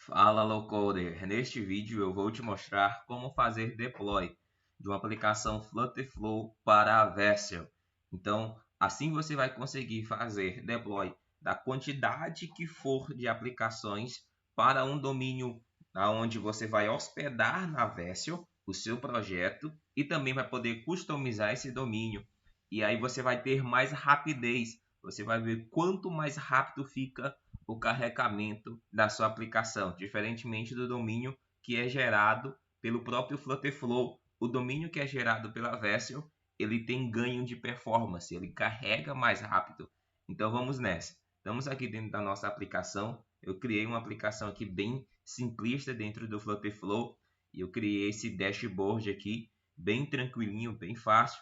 Fala, Lowcoder! Neste vídeo eu vou te mostrar como fazer deploy de uma aplicação Flutterflow para a Vercel. Então, assim você vai conseguir fazer deploy da quantidade que for de aplicações para um domínio onde você vai hospedar na Vercel o seu projeto e também vai poder customizar esse domínio. E aí você vai ter mais rapidez. Você vai ver quanto mais rápido fica o carregamento da sua aplicação, diferentemente do domínio que é gerado pelo próprio Flutterflow. O domínio que é gerado pela Vercel, ele tem ganho de performance, ele carrega mais rápido. Então vamos nessa. Estamos aqui dentro da nossa aplicação. Eu criei uma aplicação aqui bem simplista dentro do Flutterflow e eu criei esse dashboard aqui bem tranquilinho, bem fácil.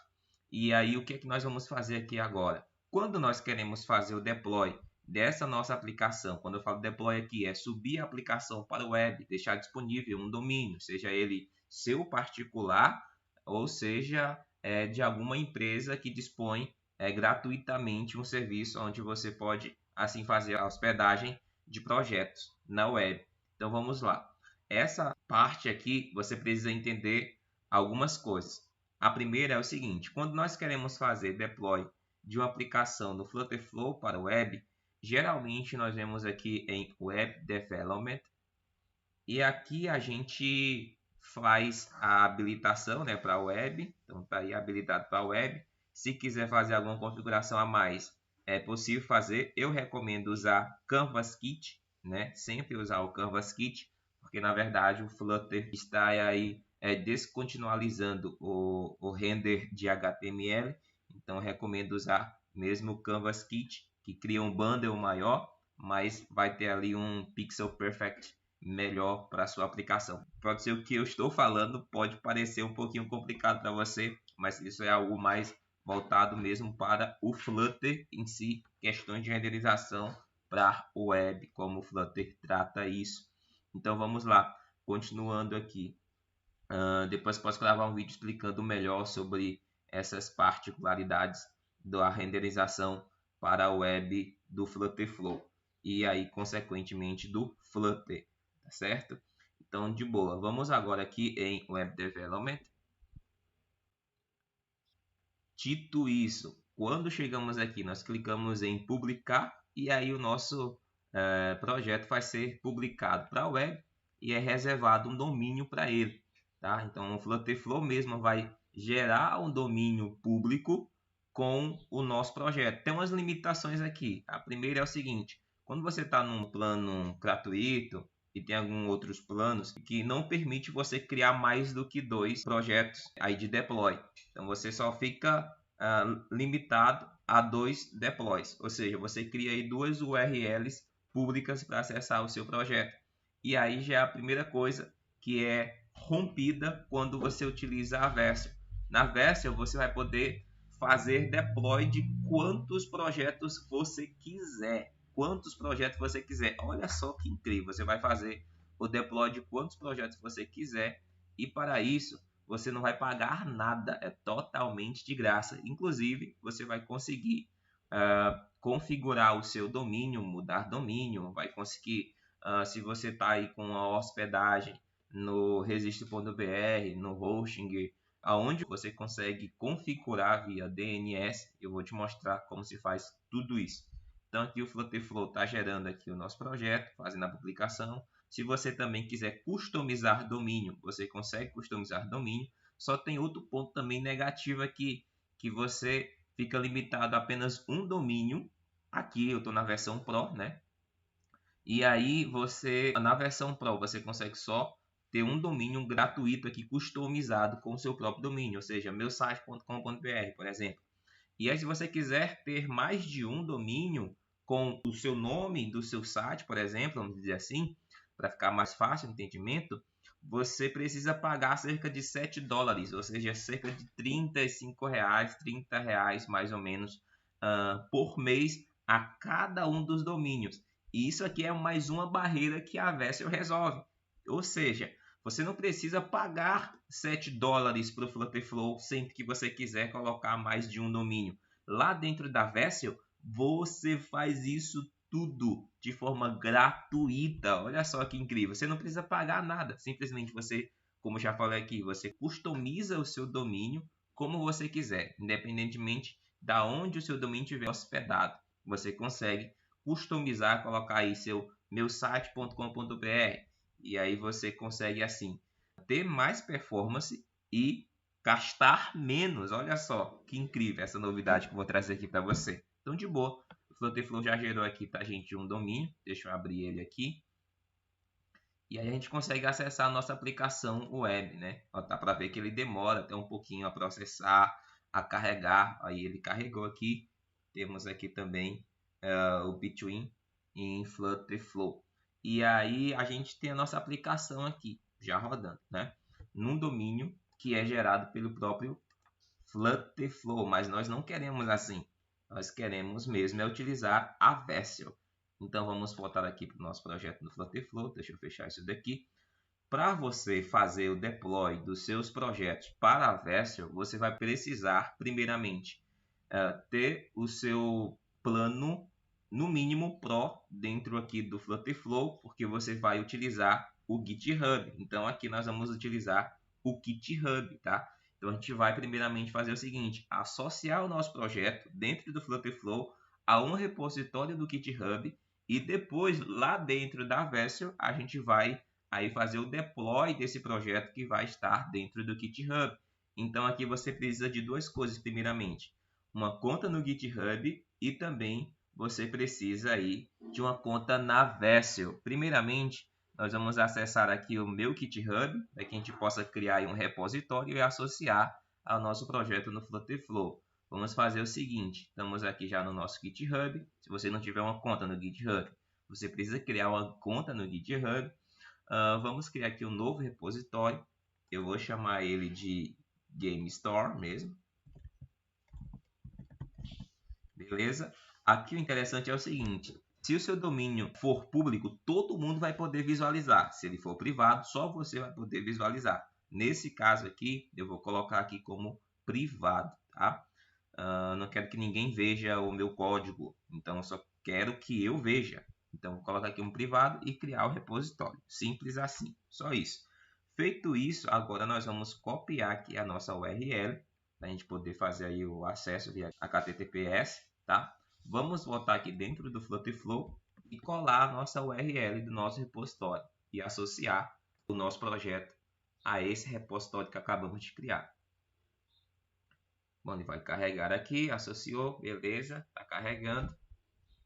E aí o que é que nós vamos fazer aqui agora? Quando nós queremos fazer o deploy dessa nossa aplicação, quando eu falo deploy aqui, é subir a aplicação para o web, deixar disponível um domínio, seja ele seu particular ou seja de alguma empresa que dispõe gratuitamente um serviço onde você pode assim fazer a hospedagem de projetos na web. Então vamos lá. Essa parte aqui você precisa entender algumas coisas. A primeira é o seguinte: quando nós queremos fazer deploy de uma aplicação do Flutterflow para o web, geralmente nós vemos aqui em Web Development e aqui a gente faz a habilitação, né, para a web. Então está aí habilitado para a web. Se quiser fazer alguma configuração a mais, é possível fazer. Eu recomendo usar Canvas Kit, né? Sempre usar o Canvas Kit, porque na verdade o Flutter está aí descontinualizando o render de HTML. Então recomendo usar mesmo o Canvas Kit, que cria um bundle maior, mas vai ter ali um pixel perfect melhor para a sua aplicação. Pode ser o que eu estou falando, pode parecer um pouquinho complicado para você, mas isso é algo mais voltado mesmo para o Flutter em si, questões de renderização para o web, como o Flutter trata isso. Então vamos lá, continuando aqui. Depois posso gravar um vídeo explicando melhor sobre essas particularidades da renderização para a web do Flutterflow e aí consequentemente do Flutter, tá certo? Então de boa, vamos agora aqui em Web Development. Dito isso, quando chegamos aqui nós clicamos em publicar e aí o nosso projeto vai ser publicado para a web e é reservado um domínio para ele. Tá? Então o Flutterflow mesmo vai gerar um domínio público com o nosso projeto. Tem umas limitações aqui. A primeira é o seguinte: quando você está num plano gratuito e tem alguns outros planos que não permite você criar mais do que 2 projetos aí de deploy. Então você só fica limitado a 2 deploys, ou seja, você cria aí 2 URLs públicas para acessar o seu projeto. E aí já é a primeira coisa que é rompida quando você utiliza a Vercel. Na Vercel você vai poder fazer deploy de quantos projetos você quiser. Quantos projetos você quiser. Olha só que incrível. Você vai fazer o deploy de quantos projetos você quiser. E para isso, você não vai pagar nada. É totalmente de graça. Inclusive, você vai conseguir configurar o seu domínio, mudar domínio. Vai conseguir, se você está aí com a hospedagem no registro.br, no Hostinger, aonde você consegue configurar via DNS. Eu vou te mostrar como se faz tudo isso. Então aqui o Flutterflow está gerando aqui o nosso projeto, fazendo a publicação. Se você também quiser customizar domínio, você consegue customizar domínio. Só tem outro ponto também negativo aqui, que você fica limitado a apenas um domínio. Aqui eu estou na versão Pro, né? E aí na versão Pro, você consegue só ter um domínio gratuito aqui customizado com o seu próprio domínio, ou seja, meusite.com.br, por exemplo. E aí se você quiser ter mais de um domínio com o seu nome do seu site, por exemplo, vamos dizer assim, para ficar mais fácil o entendimento, você precisa pagar cerca de $7, ou seja, cerca de R$ 35, R$ 30 mais ou menos por mês a cada um dos domínios. E isso aqui é mais uma barreira que a Vercel resolve. Ou seja, você não precisa pagar $7 para o Flutterflow sempre que você quiser colocar mais de um domínio. Lá dentro da Vercel, você faz isso tudo de forma gratuita. Olha só que incrível. Você não precisa pagar nada. Simplesmente você, como já falei aqui, você customiza o seu domínio como você quiser, independentemente da onde o seu domínio estiver hospedado. Você consegue customizar, colocar aí seu meusite.com.br e aí você consegue assim ter mais performance e gastar menos. Olha só que incrível essa novidade que eu vou trazer aqui para você. Então, de boa, o Flutterflow já gerou aqui para a gente um domínio. Deixa eu abrir ele aqui. E aí a gente consegue acessar a nossa aplicação web, né? Ó, dá para ver que ele demora até um pouquinho a processar, a carregar. Aí ele carregou aqui. Temos aqui também o Between em Flutterflow. E aí a gente tem a nossa aplicação aqui, já rodando, né? Num domínio que é gerado pelo próprio Flutterflow, mas nós não queremos assim. Nós queremos mesmo é utilizar a Vercel. Então vamos voltar aqui para o nosso projeto no Flutterflow. Deixa eu fechar isso daqui. Para você fazer o deploy dos seus projetos para a Vercel, você vai precisar primeiramente ter o seu plano no mínimo Pro dentro aqui do Flutterflow, porque você vai utilizar o GitHub. Então aqui nós vamos utilizar o GitHub, tá? Então a gente vai primeiramente fazer o seguinte: associar o nosso projeto dentro do Flutterflow a um repositório do GitHub e depois lá dentro da Vercel a gente vai aí fazer o deploy desse projeto que vai estar dentro do GitHub. Então aqui você precisa de duas coisas primeiramente: uma conta no GitHub e também você precisa aí de uma conta na Vercel. Primeiramente, nós vamos acessar aqui o meu GitHub, para que a gente possa criar aí um repositório e associar ao nosso projeto no Flutterflow. Vamos fazer o seguinte: estamos aqui já no nosso GitHub. Se você não tiver uma conta no GitHub, você precisa criar uma conta no GitHub. Vamos criar aqui um novo repositório. Eu vou chamar ele de Game Store mesmo. Beleza? Aqui o interessante é o seguinte: se o seu domínio for público, todo mundo vai poder visualizar. Se ele for privado, só você vai poder visualizar. Nesse caso aqui, eu vou colocar aqui como privado, tá? Não quero que ninguém veja o meu código, então eu só quero que eu veja. Então, vou colocar aqui um privado e criar o repositório. Simples assim, só isso. Feito isso, agora nós vamos copiar aqui a nossa URL, para a gente poder fazer aí o acesso via HTTPS, tá? Vamos voltar aqui dentro do Flutterflow e colar a nossa URL do nosso repositório e associar o nosso projeto a esse repositório que acabamos de criar. Bom, ele vai carregar aqui, associou, beleza, está carregando.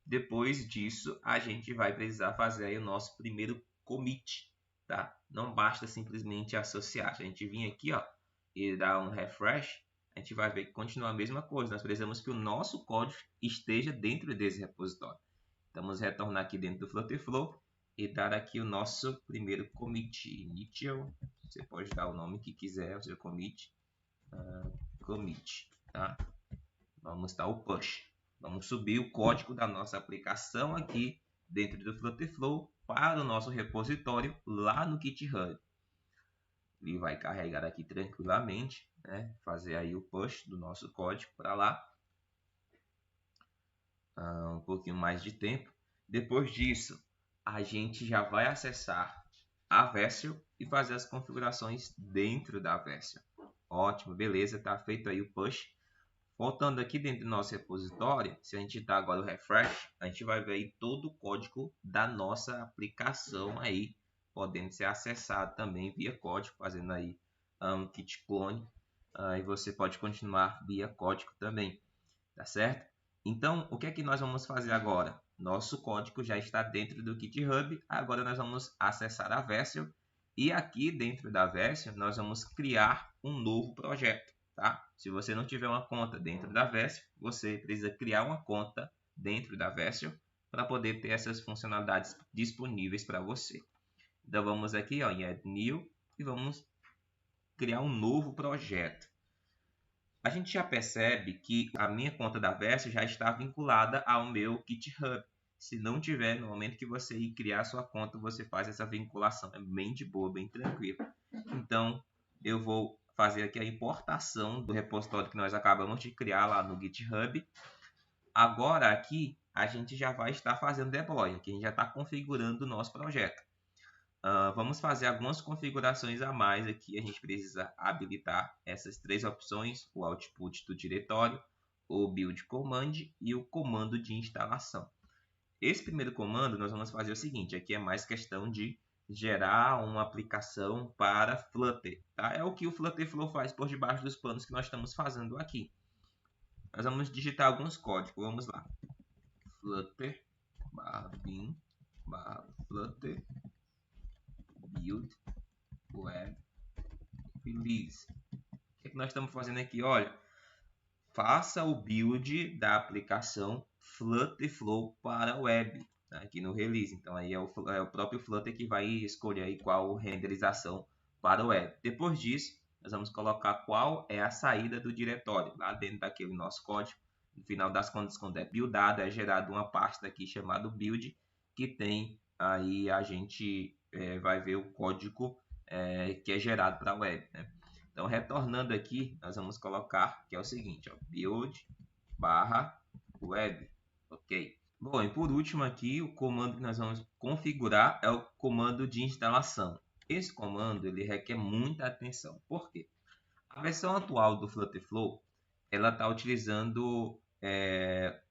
Depois disso, a gente vai precisar fazer aí o nosso primeiro commit, tá? Não basta simplesmente associar. Se a gente vir aqui, ó, e dar um refresh, a gente vai ver que continua a mesma coisa. Nós precisamos que o nosso código esteja dentro desse repositório. Então, vamos retornar aqui dentro do Flutterflow e dar aqui o nosso primeiro commit initial. Você pode dar o nome que quiser ao seu commit. Commit, tá? Vamos dar o push. Vamos subir o código da nossa aplicação aqui dentro do Flutterflow para o nosso repositório lá no GitHub. Ele vai carregar aqui tranquilamente, né? Fazer aí o push do nosso código para lá. Um pouquinho mais de tempo. Depois disso, a gente já vai acessar a Vercel e fazer as configurações dentro da Vercel. Ótimo, beleza, tá feito aí o push. Voltando aqui dentro do nosso repositório, se a gente dar agora o refresh, a gente vai ver aí todo o código da nossa aplicação aí, podendo ser acessado também via código, fazendo aí git clone, e você pode continuar via código também, tá certo? Então, o que é que nós vamos fazer agora? Nosso código já está dentro do GitHub, agora nós vamos acessar a Vercel, e aqui dentro da Vercel nós vamos criar um novo projeto. Tá? Se você não tiver uma conta dentro da Vercel, você precisa criar uma conta dentro da Vercel para poder ter essas funcionalidades disponíveis para você. Então vamos aqui ó, em Add New e vamos criar um novo projeto. A gente já percebe que a minha conta da Vercel já está vinculada ao meu GitHub. Se não tiver, no momento que você ir criar sua conta, você faz essa vinculação. É bem de boa, bem tranquilo. Então, eu vou fazer aqui a importação do repositório que nós acabamos de criar lá no GitHub. Agora aqui a gente já vai estar fazendo deploy. Aqui a gente já está configurando o nosso projeto. Vamos fazer algumas configurações a mais aqui. A gente precisa habilitar essas três opções: o output do diretório, o build command e o comando de instalação. Esse primeiro comando nós vamos fazer o seguinte: aqui é mais questão de gerar uma aplicação para Flutter, tá? É o que o Flutter Flow faz por debaixo dos panos que nós estamos fazendo aqui. Nós vamos digitar alguns códigos. Vamos lá: flutter bin flutter build web release. O que nós estamos fazendo aqui? Olha, faça o build da aplicação Flutter Flow para web, tá? Aqui no release. Então aí é o próprio Flutter que vai escolher aí qual renderização para o web. Depois disso, nós vamos colocar qual é a saída do diretório lá dentro daquele nosso código. No final das contas, quando é buildado, é gerado uma pasta aqui chamada build, que tem aí a gente vai ver o código que é gerado para a web, né? Então, retornando aqui, nós vamos colocar que é o seguinte, ó, build /web, ok? Bom, e por último aqui, o comando que nós vamos configurar é o comando de instalação. Esse comando ele requer muita atenção. Por quê? A versão atual do Flutter Flow, ela está utilizando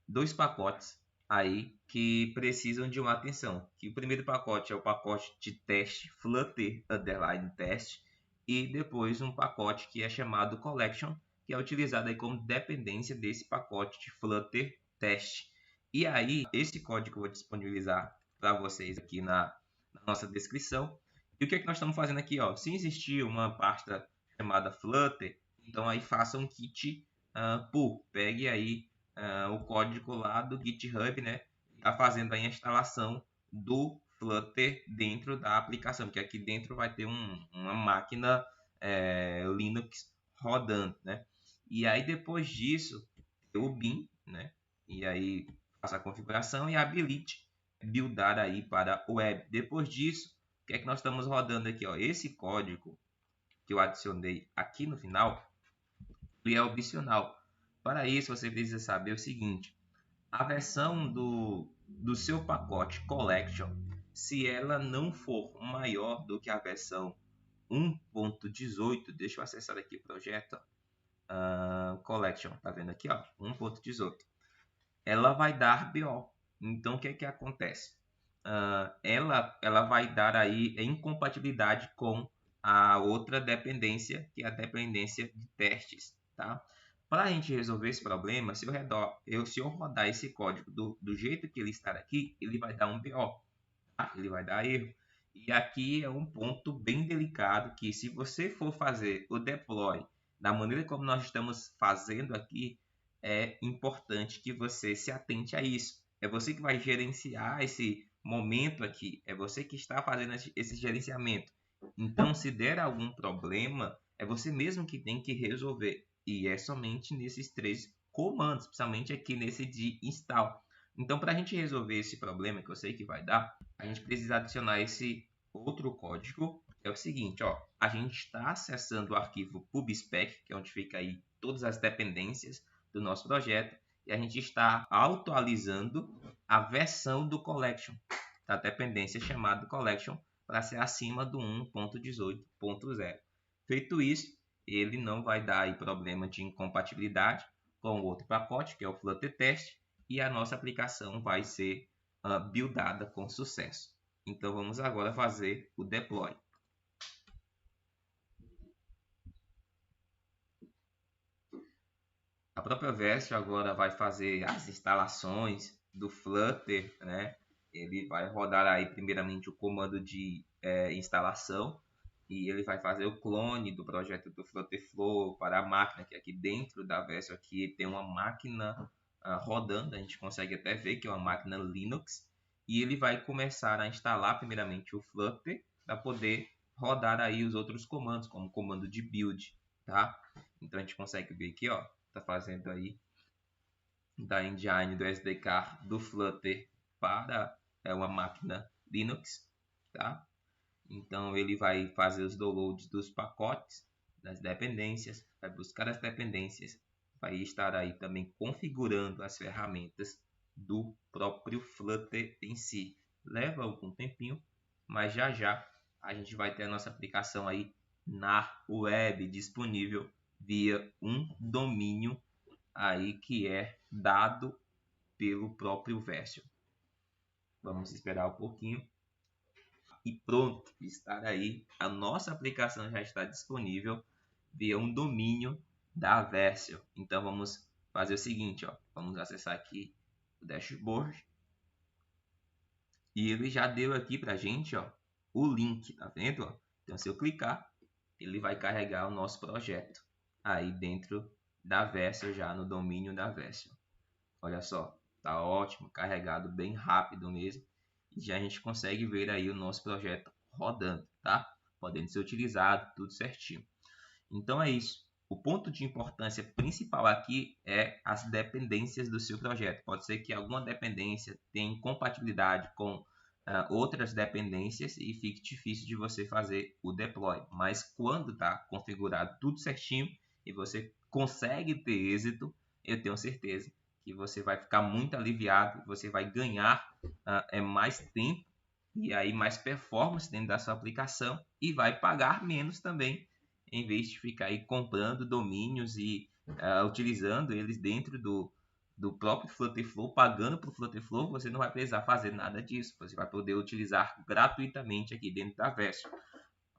dois pacotes aí que precisam de uma atenção. Que o primeiro pacote é o pacote de teste Flutter underline test e depois um pacote que é chamado collection, que é utilizado aí como dependência desse pacote de Flutter test. E aí esse código eu vou disponibilizar para vocês aqui na nossa descrição. E o que é que nós estamos fazendo aqui, ó? Se existir uma pasta chamada Flutter, então aí faça um git pull, pegue aí o código lá do GitHub, né? Está fazendo aí a instalação do Flutter dentro da aplicação, porque aqui dentro vai ter uma máquina Linux rodando, né? E aí depois disso, o bin, né? E aí faça a configuração e habilite buildar aí para o web. Depois disso, o que é que nós estamos rodando aqui, ó? Esse código que eu adicionei aqui no final, ele é opcional. Para isso, você precisa saber o seguinte: a versão do seu pacote Collection, se ela não for maior do que a versão 1.18, deixa eu acessar aqui o projeto, Collection, tá vendo aqui, ó, 1.18, ela vai dar BO. Então, o que é que acontece? Ela vai dar aí incompatibilidade com a outra dependência, que é a dependência de testes, tá? Para a gente resolver esse problema, se eu rodar esse código do jeito que ele está aqui, ele vai dar um BO, tá? Ele vai dar erro. E aqui é um ponto bem delicado que, se você for fazer o deploy da maneira como nós estamos fazendo aqui, é importante que você se atente a isso. É você que vai gerenciar esse momento aqui, é você que está fazendo esse gerenciamento. Então, se der algum problema, é você mesmo que tem que resolver. E é somente nesses três comandos, principalmente aqui nesse de install. Então, para a gente resolver esse problema que eu sei que vai dar, a gente precisa adicionar esse outro código. É o seguinte, ó, a gente está acessando o arquivo pubspec, que é onde fica aí todas as dependências do nosso projeto, e a gente está atualizando a versão do collection, da dependência chamada collection, para ser acima do 1.18.0. Feito isso, ele não vai dar aí problema de incompatibilidade com o outro pacote, que é o Flutter Test, e a nossa aplicação vai ser buildada com sucesso. Então vamos agora fazer o deploy. A própria Vercel agora vai fazer as instalações do Flutter, né? Ele vai rodar aí primeiramente o comando de instalação e ele vai fazer o clone do projeto do Flutter Flow para a máquina, que aqui dentro da Vercel aqui tem uma máquina rodando, a gente consegue até ver que é uma máquina Linux, e ele vai começar a instalar primeiramente o Flutter para poder rodar aí os outros comandos, como o comando de build, tá? Então a gente consegue ver aqui, ó, tá fazendo aí da engine do SDK do Flutter para uma máquina Linux, tá? Então ele vai fazer os downloads dos pacotes, das dependências, vai buscar as dependências, vai estar aí também configurando as ferramentas do próprio Flutter em si. Leva algum tempinho, mas já já a gente vai ter a nossa aplicação aí na web disponível via um domínio aí que é dado pelo próprio Version. Vamos esperar um pouquinho. E pronto, está aí. A nossa aplicação já está disponível via um domínio da Version. Então vamos fazer o seguinte, ó. Vamos acessar aqui o dashboard. E ele já deu aqui pra gente, ó, o link, tá vendo? Ó? Então se eu clicar, ele vai carregar o nosso projeto aí dentro da Version, já no domínio da Version. Olha só, tá ótimo, carregado bem rápido mesmo. E já a gente consegue ver aí o nosso projeto rodando, tá? Podendo ser utilizado, tudo certinho. Então é isso. O ponto de importância principal aqui é as dependências do seu projeto. Pode ser que alguma dependência tenha incompatibilidade com outras dependências e fique difícil de você fazer o deploy. Mas quando está configurado tudo certinho e você consegue ter êxito, eu tenho certeza que você vai ficar muito aliviado, você vai ganhar mais tempo e aí mais performance dentro da sua aplicação e vai pagar menos também, em vez de ficar aí comprando domínios e utilizando eles dentro do próprio Flutterflow, pagando para o Flutterflow, você não vai precisar fazer nada disso. Você vai poder utilizar gratuitamente aqui dentro da Version.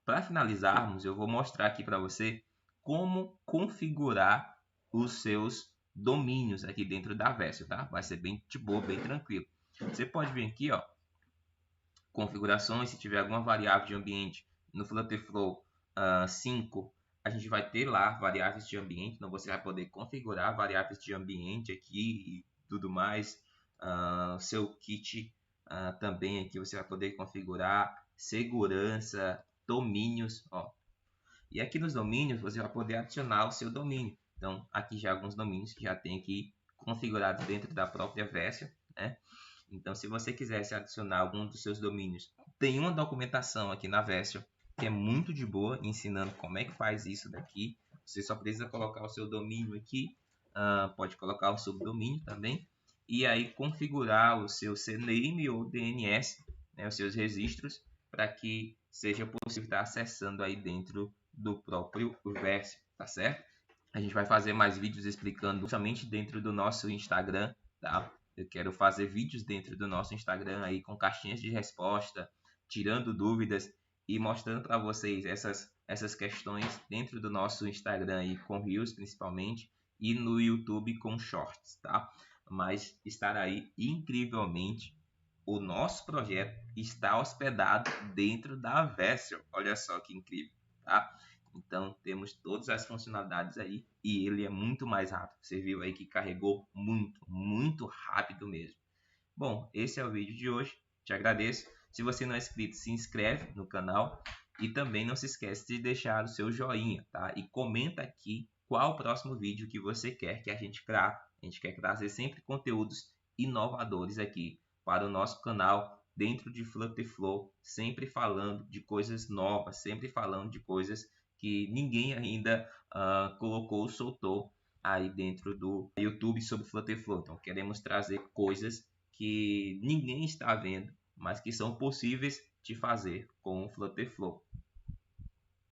Para finalizarmos, eu vou mostrar aqui para você como configurar os seus domínios aqui dentro da Version, tá? Vai ser bem de boa, bem tranquilo. Você pode vir aqui, ó, configurações, se tiver alguma variável de ambiente no Flutterflow 5, a gente vai ter lá variáveis de ambiente, então você vai poder configurar variáveis de ambiente aqui e tudo mais. Seu kit também aqui você vai poder configurar segurança, domínios, ó. E aqui nos domínios você vai poder adicionar o seu domínio. Então aqui já alguns domínios que já tem aqui configurados dentro da própria Version, né? Então, se você quisesse adicionar algum dos seus domínios, tem uma documentação aqui na Version que é muito de boa, ensinando como é que faz isso daqui. Você só precisa colocar o seu domínio aqui, pode colocar o subdomínio também, e aí configurar o seu CNAME ou DNS, né, os seus registros, para que seja possível estar acessando aí dentro do próprio Version, tá certo? A gente vai fazer mais vídeos explicando somente dentro do nosso Instagram, tá? Eu quero fazer vídeos dentro do nosso Instagram aí com caixinhas de resposta, tirando dúvidas e mostrando para vocês essas questões dentro do nosso Instagram aí com Reels principalmente e no YouTube com Shorts, tá? Mas estar aí incrivelmente, o nosso projeto está hospedado dentro da Version. Olha só que incrível, tá? Então temos todas as funcionalidades aí e ele é muito mais rápido. Você viu aí que carregou muito rápido mesmo. Bom, esse é o vídeo de hoje. Te agradeço. Se você não é inscrito, se inscreve no canal e também não se esquece de deixar o seu joinha, tá? E comenta aqui qual o próximo vídeo que você quer que a gente grave. A gente quer trazer sempre conteúdos inovadores aqui para o nosso canal dentro de Flutterflow, sempre falando de coisas novas, sempre falando de coisas que ninguém ainda colocou, soltou aí dentro do YouTube sobre Flutterflow. Então queremos trazer coisas que ninguém está vendo, mas que são possíveis de fazer com o Flutterflow.